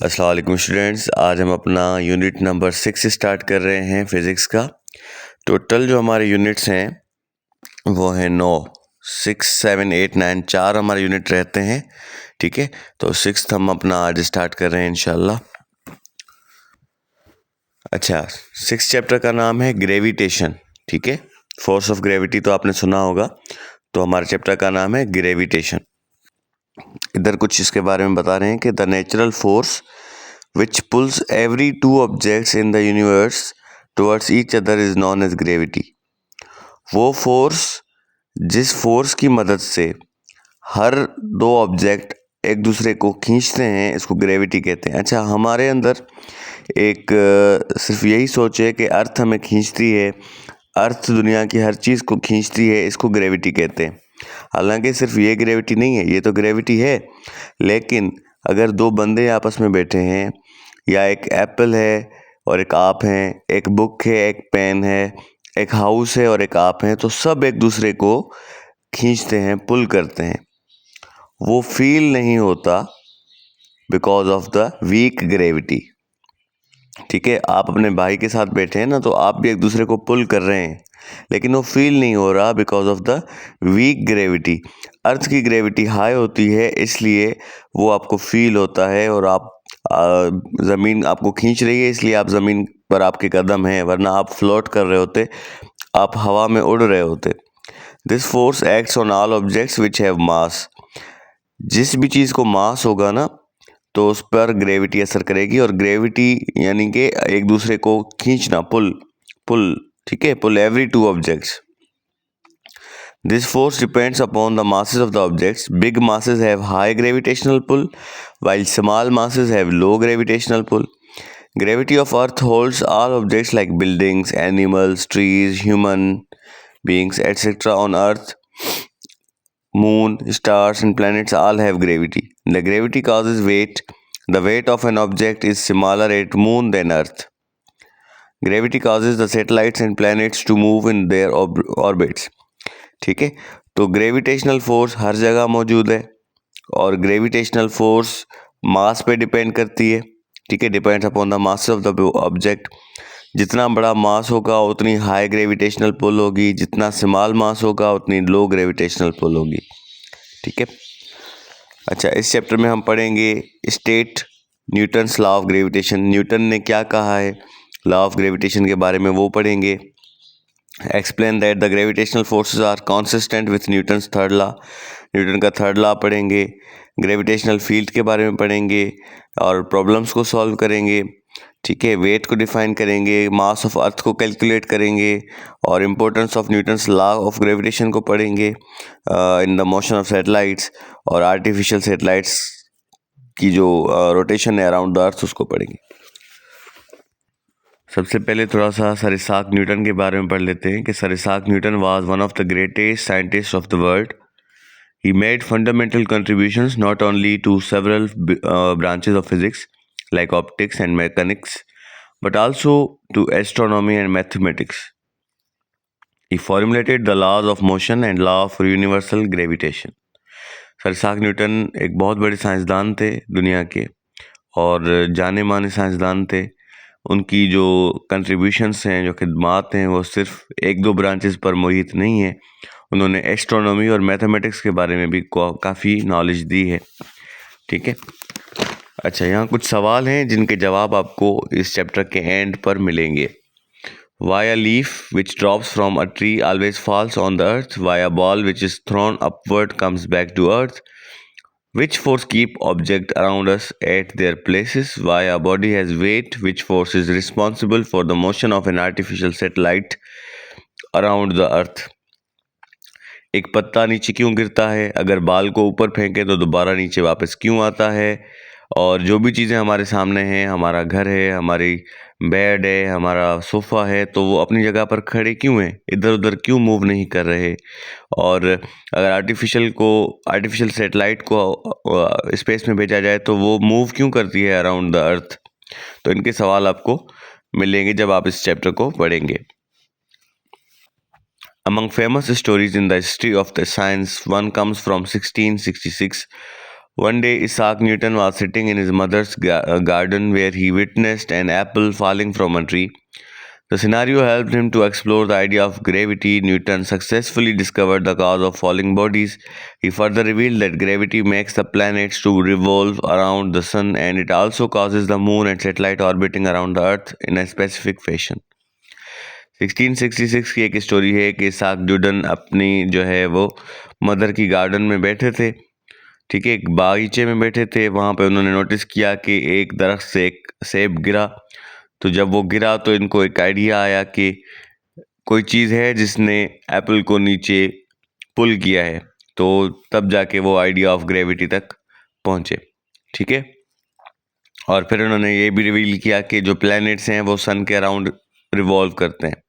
अस्सलाम वालेकुम स्टूडेंट्स। आज हम अपना यूनिट नंबर 6 स्टार्ट कर रहे हैं फिज़िक्स का। टोटल जो हमारे यूनिट्स हैं वो हैं 9। 6, 7, 8, 9 4 हमारे यूनिट रहते हैं। ठीक है, तो 6th हम अपना आज स्टार्ट कर रहे हैं इंशाल्लाह। अच्छा, 6 चैप्टर का नाम है ग्रेविटेशन। ठीक है, फोर्स ऑफ ग्रेविटी तो आपने सुना होगा, तो हमारे चैप्टर का नाम है ग्रेविटेशन। इधर कुछ इसके बारे में बता रहे हैं कि the natural force which pulls every two objects in the universe towards each other is known as gravity। वो फोर्स जिस फोर्स की मदद से हर दो ऑब्जेक्ट एक दूसरे को खींचते हैं, इसको ग्रेविटी कहते हैं। अच्छा, हमारे अंदर एक सिर्फ यही सोच है कि अर्थ हमें खींचती है, अर्थ दुनिया की हर चीज़ को खींचती है, इसको ग्रेविटी कहते हैं। हालांकि सिर्फ ये ग्रेविटी नहीं है, ये तो ग्रेविटी है, लेकिन अगर दो बंदे आपस में बैठे हैं, या एक एप्पल है और एक आप हैं, एक बुक है, एक पेन है, एक हाउस है और एक आप हैं, तो सब एक दूसरे को खींचते हैं, पुल करते हैं। वो फील नहीं होता because of the weak gravity. ठीक है, आप अपने भाई के साथ बैठे हैं ना, तो आप भी एक दूसरे को पुल कर रहे हैं, लेकिन वो फील नहीं हो रहा because of the weak gravity. Earth की ग्रेविटी हाई होती है, इसलिए वो आपको फील होता है और आप ज़मीन आपको खींच रही है, इसलिए आप ज़मीन पर आपके कदम हैं, वरना आप फ्लोट कर रहे होते, आप हवा में उड़ रहे होते। This force acts on all objects which have मास। जिस भी चीज़ को मास होगा ना, तो उस पर ग्रेविटी असर करेगी, और ग्रेविटी यानी कि एक दूसरे को खींचना, पुल पुल। ठीक है, pull every two objects. This force depends upon the masses of the objects. Big masses have high gravitational pull, while small masses have low gravitational pull. Gravity of Earth holds all objects like buildings, animals, trees, human beings, etc. on Earth. Moon, stars, and planets all have gravity. The gravity causes weight. The weight of an object is smaller at Moon than Earth. Gravity causes the satellites and planets to move in their orbits. ठीक है, तो gravitational force her जगह मौजूद है, और gravitational force mass पे depend करती है। ठीक है, depends upon the mass of the object. जितना बड़ा मास होगा उतनी हाई ग्रेविटेशनल पुल होगी, जितना स्मॉल मास होगा उतनी लो ग्रेविटेशनल पुल होगी। ठीक है, अच्छा, इस चैप्टर में हम पढ़ेंगे state Newton's law of gravitation. Newton ने क्या कहा है लॉ ऑफ ग्रेविटेशन के बारे में, वो पढ़ेंगे। Explain that the gravitational forces are consistent with Newton's third law. Newton का थर्ड लॉ पढ़ेंगे। ग्रेविटेशनल फील्ड के बारे में पढ़ेंगे और प्रॉब्लम्स को सॉल्व करेंगे। ठीक है, वेट को डिफाइन करेंगे, मास ऑफ अर्थ को कैलकुलेट करेंगे, और importance of Newton's law of gravitation को पढ़ेंगे in the motion of satellites, और आर्टिफिशियल सैटेलाइट्स की जो रोटेशन है अराउंड द अर्थ, उसको पढ़ेंगे। सबसे पहले थोड़ा सा सर इसाक न्यूटन के बारे में पढ़ लेते हैं कि sir Isaac Newton was one of the greatest scientist of the world. He made fundamental contributions not only to several branches of physics like optics and mechanics, but also to astronomy and mathematics. He formulated the laws of motion and law of universal gravitation. Sir Isaac Newton एक बहुत बड़े साइंसदान थे दुनिया के, और जाने माने साइंसदान थे। उनकी जो कंट्रीब्यूशंस हैं, जो खिदमात हैं, वो सिर्फ एक दो ब्रांचेस पर मोहित नहीं है। उन्होंने एस्ट्रोनॉमी और मैथमेटिक्स के बारे में भी काफ़ी नॉलेज दी है। ठीक है, अच्छा, यहाँ कुछ सवाल हैं जिनके जवाब आपको इस चैप्टर के एंड पर मिलेंगे। Why a leaf which drops from a tree always falls on the earth? Why a ball which is thrown upward comes back to earth? Which force keep objects around us at their places? Why a body has weight? Which force is responsible for the motion of an artificial satellite around the earth? एक पत्ता नीचे क्यों गिरता है? अगर बाल को ऊपर फेंके तो दोबारा नीचे वापस क्यों आता है? और जो भी चीज़ें हमारे सामने हैं, हमारा घर है, हमारी बेड है, हमारा सोफ़ा है, तो वो अपनी जगह पर खड़े क्यों हैं? इधर उधर क्यों मूव नहीं कर रहे? और अगर आर्टिफिशियल सैटेलाइट को स्पेस में भेजा जाए तो वो मूव क्यों करती है अराउंड द अर्थ? तो इनके सवाल आपको मिलेंगे जब आप इस चैप्टर को पढ़ेंगे। Among famous stories in the history of the science, one comes from 1666 One day, Isaac Newton was sitting in his mother's garden where he witnessed an apple falling from a tree. The scenario helped him to explore the idea of gravity. Newton successfully discovered the cause of falling bodies. He further revealed that gravity makes the planets to revolve around the sun, and it also causes the moon and satellite orbiting around the earth in a specific fashion. 1666 की एक story है कि Isaac Newton अपनी जो है वो mother की garden में बैठे थे, ठीक है, एक बागीचे में बैठे थे। वहाँ पे उन्होंने नोटिस किया कि एक दरख्त से एक सेब गिरा। तो जब वो गिरा तो इनको एक आइडिया आया कि कोई चीज़ है जिसने एप्पल को नीचे पुल किया है। तो तब जाके वो आइडिया ऑफ ग्रेविटी तक पहुँचे, ठीक है। और फिर उन्होंने ये भी रिवील किया कि जो प्लैनेट्स हैं वो सन के अराउंड रिवॉल्व करते हैं।